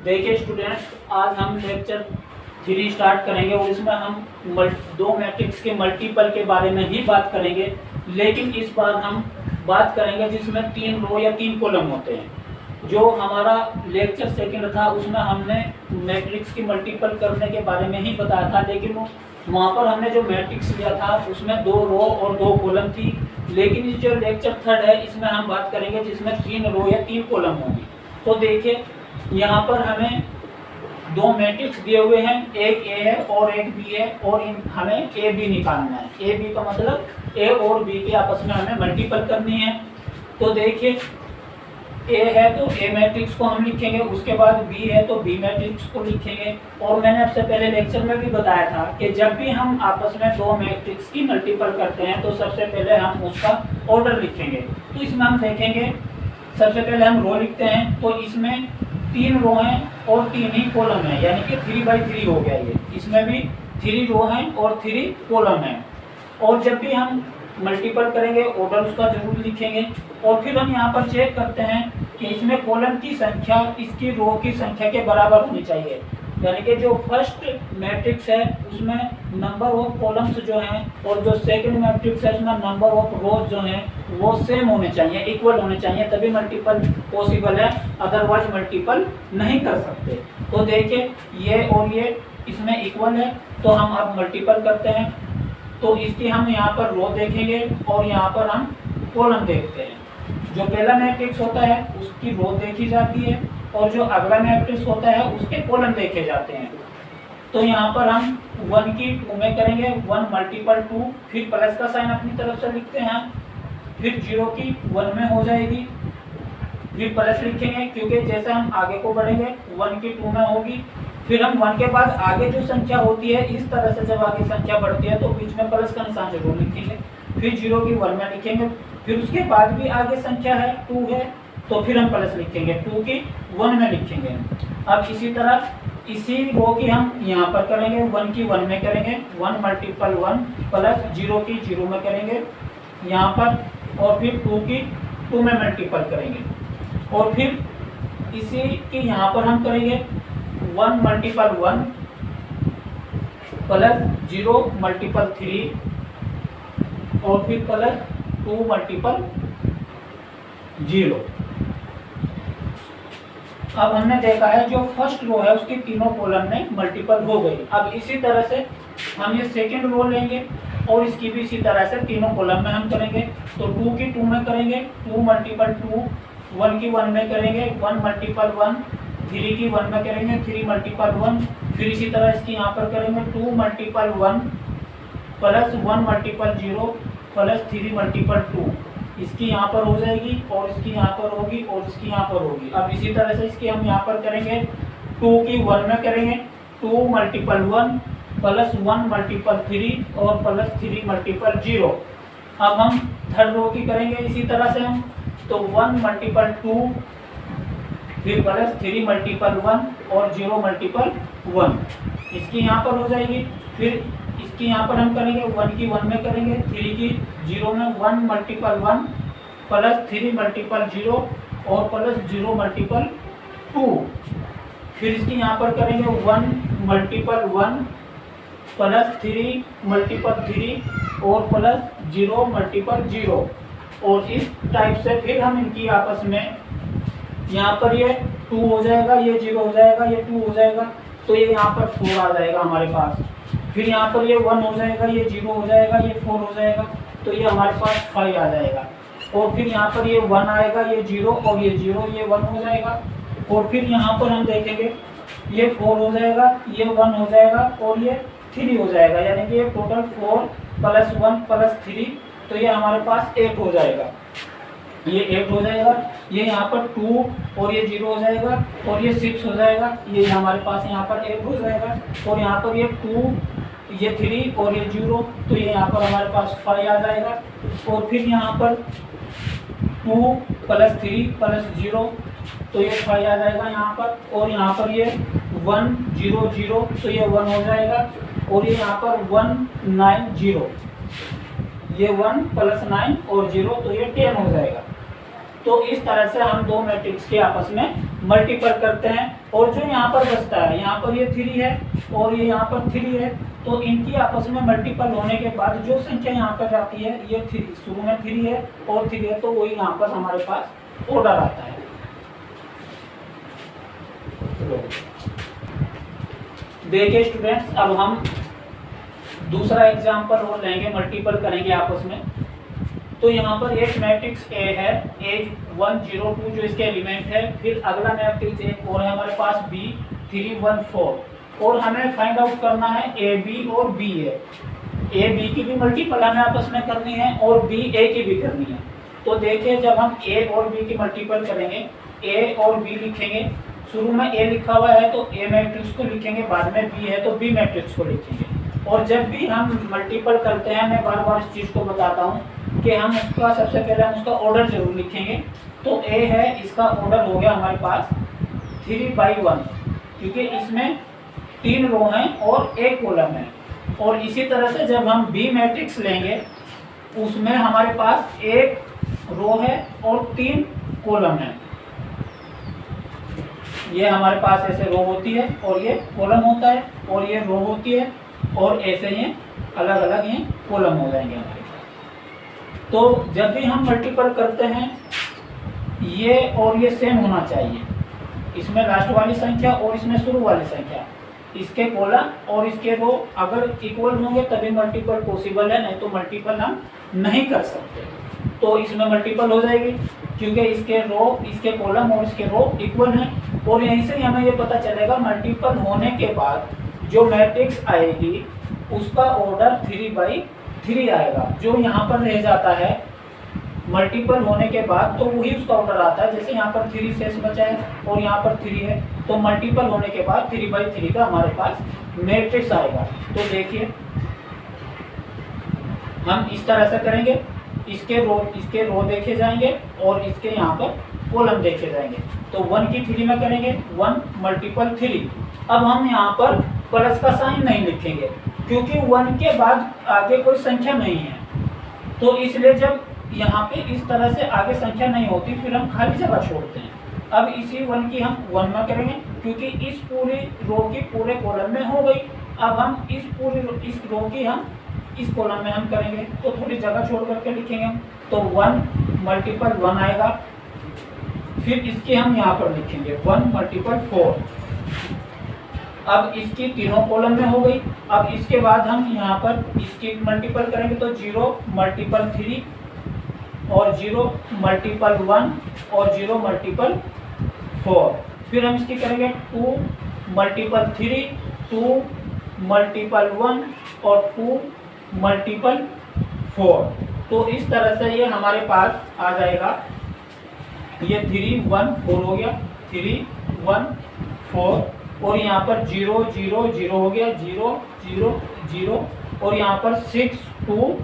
देखिए स्टूडेंट्स, आज हम लेक्चर 3 स्टार्ट करेंगे और इसमें हम दो मैट्रिक्स के मल्टीपल के बारे में ही बात करेंगे। लेकिन इस बार हम बात करेंगे जिसमें 3 रो या 3 कॉलम होते हैं। जो हमारा लेक्चर सेकंड था उसमें हमने मैट्रिक्स की मल्टीपल करने के बारे में ही बताया था, लेकिन वहाँ पर हमने जो मैट्रिक्स लिया था उसमें 2 रो और 2 कॉलम थी। लेकिन इस जो लेक्चर थर्ड है इसमें हम बात करेंगे जिसमें 3 रो या 3 कॉलम होंगी। तो देखिए यहाँ पर हमें 2 मैट्रिक्स दिए हुए हैं, एक ए है और एक बी है, और हमें ए बी निकालना है। ए बी का मतलब ए और बी के आपस में हमें मल्टीपल करनी है। तो देखिए ए है तो ए मैट्रिक्स को हम लिखेंगे, उसके बाद बी है तो बी मैट्रिक्स को लिखेंगे। और मैंने आपसे पहले लेक्चर में भी बताया था कि जब भी हम आपस में 2 मैट्रिक्स की मल्टीपल करते हैं तो सबसे पहले हम उसका ऑर्डर लिखेंगे। तो इसमें हम देखेंगे सबसे पहले हम रो लिखते हैं, तो इसमें 3 रो हैं और 3 ही कॉलम है, यानी कि 3/3 हो गया ये। इसमें भी 3 रो हैं और 3 कॉलम है। और जब भी हम मल्टीपल करेंगे ऑर्डर उसका जरूर लिखेंगे। और फिर हम यहाँ पर चेक करते हैं कि इसमें कॉलम की संख्या इसकी रो की संख्या के बराबर होनी चाहिए, यानी कि जो फर्स्ट मैट्रिक्स है उसमें नंबर ऑफ कॉलम्स जो हैं और जो सेकंड मैट्रिक्स है उसमें नंबर ऑफ रोज जो हैं वो सेम होने चाहिए, इक्वल होने चाहिए, तभी मल्टीपल पॉसिबल है, अदरवाइज मल्टीपल नहीं कर सकते। तो देखिए ये और ये इसमें इक्वल है, तो हम अब मल्टीपल करते हैं। तो इसकी हम यहाँ पर रो देखेंगे और यहाँ पर हम कॉलम देखते हैं। जो पहला मैट्रिक्स होता है उसकी रो देखी जाती है और जो अगला मैट्रिक्स होता है उसके कॉलम देखे जाते हैं। तो यहाँ पर हम 1 की 2 में करेंगे, 1 मल्टीपल 2, फिर प्लस का साइन अपनी तरफ से लिखते हैं, फिर 0 की 1 में हो जाएगी, फिर प्लस लिखेंगे क्योंकि जैसे हम आगे को बढ़ेंगे 1 की 2 में होगी। फिर हम 1 के बाद आगे जो संख्या होती है इस तरह से जब आगे संख्या बढ़ती है तो बीच में प्लस का निशान जरूर लिखेंगे, फिर 0 की 1 में लिखेंगे, फिर उसके बाद भी आगे संख्या है 2 है तो फिर हम प्लस लिखेंगे, 2 की 1 में लिखेंगे। अब इसी तरह इसी रो की हम यहाँ पर करेंगे, 1 की 1 में करेंगे, 1 मल्टीपल 1 प्लस 0 की 0 में करेंगे यहाँ पर, और फिर 2 की 2 में मल्टीपल करेंगे। और फिर इसी की यहाँ पर हम करेंगे 1 मल्टीपल 1 प्लस 0 मल्टीपल 3 और फिर प्लस 2 मल्टीपल 0। अब हमने देखा है जो फर्स्ट रो है उसकी तीनों कॉलम में मल्टीपल हो गई। अब इसी तरह से हम ये सेकंड रो लेंगे और इसकी भी इसी तरह से तीनों कॉलम में हम करेंगे। तो 2 की 2 में करेंगे, 2 मल्टीपल 2, 1 की 1 में करेंगे, 1 मल्टीपल 1, 3 की 1 में करेंगे, 3 मल्टीपल 1, फिर इसी तरह इसकी यहाँ पर करेंगे 2 multiple 1 plus 1 multiple 0 plus 3 multiple 2। इसकी यहाँ पर हो जाएगी और इसकी यहाँ पर होगी और इसकी यहाँ पर होगी। अब इसी तरह से इसकी हम यहाँ पर करेंगे, 2 की 1 में करेंगे, 2 मल्टीपल 1 प्लस 1 मल्टीपल 3 और प्लस 3 मल्टीपल 0। अब हम थर्ड रो की करेंगे इसी तरह से हम, तो 1 मल्टीपल 2 फिर प्लस 3 मल्टीपल 1 और 0 मल्टीपल 1। इसकी यहाँ पर हो जाएगी। फिर इसकी यहाँ पर हम करेंगे, 1 की 1 में करेंगे, 3 की 0 में 1 मल्टीपल 1 प्लस 3 मल्टीपल 0 और प्लस 0 मल्टीपल 2। फिर इसकी यहाँ पर करेंगे 1 मल्टीपल 1 प्लस 3 मल्टीपल 3 और प्लस 0 मल्टीपल 0। और इस टाइप से फिर हम इनकी आपस में यहाँ पर ये 2 हो जाएगा, ये 0 हो जाएगा, ये 2 हो जाएगा, तो ये यहाँ पर 4 आ जाएगा हमारे पास। फिर यहाँ पर ये 1 हो जाएगा, ये 0 हो जाएगा, ये 4 हो जाएगा, तो ये हमारे पास 5 आ जाएगा। और फिर यहाँ पर ये 1 आएगा, ये 0 और ये 0, ये 1 हो जाएगा। और फिर यहाँ पर हम देखेंगे ये 4 हो जाएगा, ये 1 हो जाएगा और ये 3 हो जाएगा, यानी कि ये टोटल 4 प्लस 1 प्लस 3, तो ये हमारे पास 8 हो जाएगा। ये 8 हो जाएगा, ये यहाँ पर 2 और ये 0 हो जाएगा और ये 6 हो जाएगा, ये हमारे पास यहाँ पर 8 हो जाएगा। और यहाँ पर ये 2, ये 3 और ये 0, तो ये यहाँ पर हमारे पास 5 आ जाएगा। और फिर यहाँ पर 2 प्लस 3 प्लस 0, तो ये 5 आ जाएगा यहाँ पर। और यहाँ पर ये 1 0 0, तो ये 1 हो जाएगा। और ये यहाँ पर 1 9 0, ये 1 प्लस 9 और 0, तो ये 10 हो जाएगा। तो इस तरह से हम 2 मैट्रिक्स के आपस में मल्टीपल करते हैं और जो यहाँ पर बचता है, यहाँ पर ये 3 है और ये यहाँ पर 3 है, तो इनकी आपस में मल्टीपल होने के बाद जो संख्या यहाँ पर आती है ये 3, शुरू में 3 है और 3 है, तो वही यहाँ पर हमारे पास ऑर्डर आता है। देखिए स्टूडेंट्स, अब हम दूसरा एग्जाम्पल और लेंगे, मल्टीपल करेंगे आपस में। तो यहाँ पर एक मैट्रिक्स ए है, A1 0 2 जो इसके एलिमेंट है, फिर अगला मैट्रिक्स एक और है हमारे पास B3 1 4, और हमें फाइंड आउट करना है ए बी और बी ए। ए बी की भी मल्टीपल हमें आपस में करनी है और बी ए की भी करनी है। तो देखिए जब हम ए और बी की मल्टीपल करेंगे, ए और बी लिखेंगे, शुरू में ए लिखा हुआ है तो ए मैट्रिक्स को लिखेंगे, बाद में बी है तो बी मैट्रिक्स को लिखेंगे। और जब भी हम मल्टीपल करते हैं, मैं बार बार इस चीज़ को बताता हूँ कि हम उसका सबसे पहले हम उसका ऑर्डर जरूर लिखेंगे। तो ए है, इसका ऑर्डर हो गया हमारे पास 3/1, क्योंकि इसमें 3 रो हैं और 1 कॉलम है। और इसी तरह से जब हम बी मैट्रिक्स लेंगे, उसमें हमारे पास 1 रो है और 3 कॉलम है। ये हमारे पास ऐसे रो होती है और ये कॉलम होता है, और ये रो होती है और ऐसे ये अलग अलग ये कॉलम हो जाएंगे हमारे पास। तो जब भी हम मल्टीपल करते हैं, ये और ये सेम होना चाहिए, इसमें लास्ट वाली संख्या और इसमें शुरू वाली संख्या, इसके कॉलम और इसके रो अगर इक्वल होंगे तभी मल्टीपल पॉसिबल है, नहीं तो मल्टीपल हम नहीं कर सकते। तो इसमें मल्टीपल हो जाएगी क्योंकि इसके रो, इसके कॉलम और इसके रो इक्वल हैं। और यहीं से हमें ये पता चलेगा मल्टीपल होने के बाद जो मैट्रिक्स आएगी उसका ऑर्डर 3/3 आएगा। जो यहाँ पर रह जाता है मल्टीपल होने के बाद तो वही उसका ऑर्डर आता है। जैसे यहाँ पर 3 शेष बचा है और यहाँ पर 3 है, तो मल्टीपल होने के बाद 3/3 का हमारे पास मैट्रिक्स आएगा। तो देखिए हम इस तरह से करेंगे, इसके रो देखे जाएंगे और इसके यहाँ पर कॉलम देखे जाएंगे। तो 1 की 3 में करेंगे, 1 × 3। अब हम यहाँ पर प्लस का साइन नहीं लिखेंगे क्योंकि 1 के बाद आगे कोई संख्या नहीं है। तो इसलिए जब यहाँ पे इस तरह से आगे संख्या नहीं होती फिर हम खाली जगह छोड़ते हैं। अब इसी 1 की हम 1 में करेंगे क्योंकि इस पूरी रो की पूरे कॉलम में हो गई। अब हम इस रो की हम इस कॉलम में हम करेंगे, तो थोड़ी जगह छोड़ करके लिखेंगे। तो 1 × 1 आएगा, फिर इसके हम यहाँ पर लिखेंगे 1 × 4। अब इसकी तीनों कॉलम में हो गई। अब इसके बाद हम यहाँ पर इसकी मल्टीपल करेंगे, तो 0 × 3 और 0 × 1 और 0 × 4। फिर हम इसकी करेंगे 2 × 3, 2 × 1 और 2 × 4। तो इस तरह से ये हमारे पास आ जाएगा। ये 3 1 4 हो गया, 3 1 4, और यहाँ पर 0 0 0 हो गया, 0 0 0, और यहाँ पर 6 2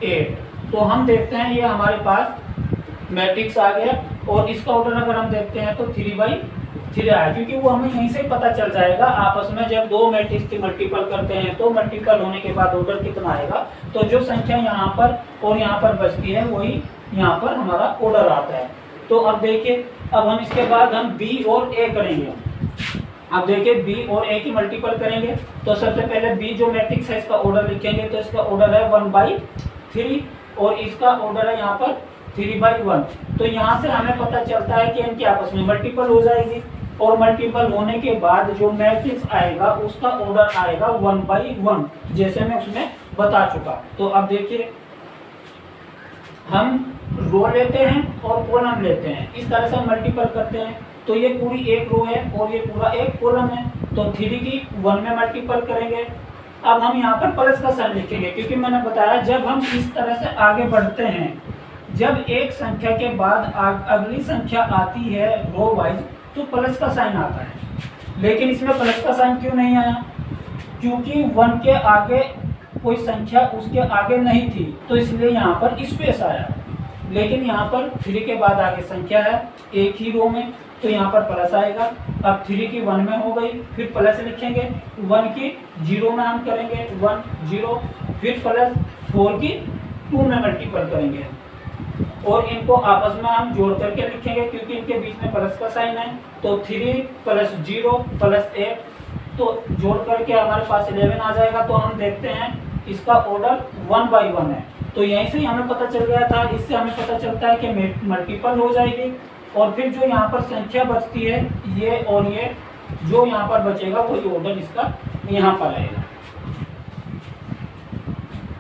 8। तो हम देखते हैं ये हमारे पास मैट्रिक्स आ गया। और इसका ऑर्डर अगर हम देखते हैं तो 3/3 आया, क्योंकि वो हमें यहीं से पता चल जाएगा आपस में जब दो मैट्रिक्स की मल्टीपल करते हैं तो मल्टीपल होने के बाद ऑर्डर कितना आएगा। तो जो संख्या यहाँ पर और यहाँ पर बचती है वही यहाँ पर हमारा ऑर्डर आता है। तो अब देखिए, अब हम इसके बाद हम बी और ए करेंगे। अब देखिए बी और ए की मल्टीपल करेंगे तो सबसे पहले बी जो मैट्रिक्स है इसका ऑर्डर लिखेंगे। तो इसका ऑर्डर है 1/3 और इसका ऑर्डर है यहाँ पर 3/1। तो यहाँ से हमें पता चलता है कि इनकी आपस में मल्टीपल हो जाएगी, और मल्टीपल होने के बाद जो मैट्रिक्स आएगा उसका ऑर्डर आएगा 1/1, जैसे मैं उसमें बता चुका। तो अब देखिए हम रो लेते हैं और कॉलम लेते हैं, इस तरह से मल्टीपल करते हैं। तो ये पूरी एक रो है और ये पूरा एक कॉलम है, तो 3 की 1 में मल्टीपल करेंगे। अब हम यहाँ पर प्लस का साइन लिखेंगे, क्योंकि मैंने बताया जब हम इस तरह से आगे बढ़ते हैं, जब एक संख्या के बाद अगली संख्या आती है रो वाइज, तो प्लस का साइन आता है। लेकिन इसमें प्लस का साइन क्यों नहीं आया? क्योंकि 1 के आगे कोई संख्या उसके आगे नहीं थी, तो इसलिए यहाँ पर स्पेस आया। लेकिन यहाँ पर 3 के बाद आगे संख्या है एक ही रो में, तो यहाँ पर प्लस आएगा। अब 3 की 1 में हो गई, फिर प्लस लिखेंगे, 1 की 0 में हम करेंगे 1 0, फिर प्लस 4 की 2 में मल्टीपल करेंगे। और इनको आपस में हम जोड़ करके लिखेंगे क्योंकि इनके बीच में प्लस का साइन है। तो 3 + 0 + 8, तो जोड़ करके हमारे पास 11 आ जाएगा। तो हम देखते हैं इसका ऑर्डर 1 बाई 1 है। तो यहीं से ही हमें पता चल गया था, इससे हमें पता चलता है कि मल्टीपल हो जाएगी। और फिर जो यहाँ पर संख्या बचती है ये और ये, जो यहाँ पर बचेगा वही ऑर्डर इसका यहाँ पर आएगा।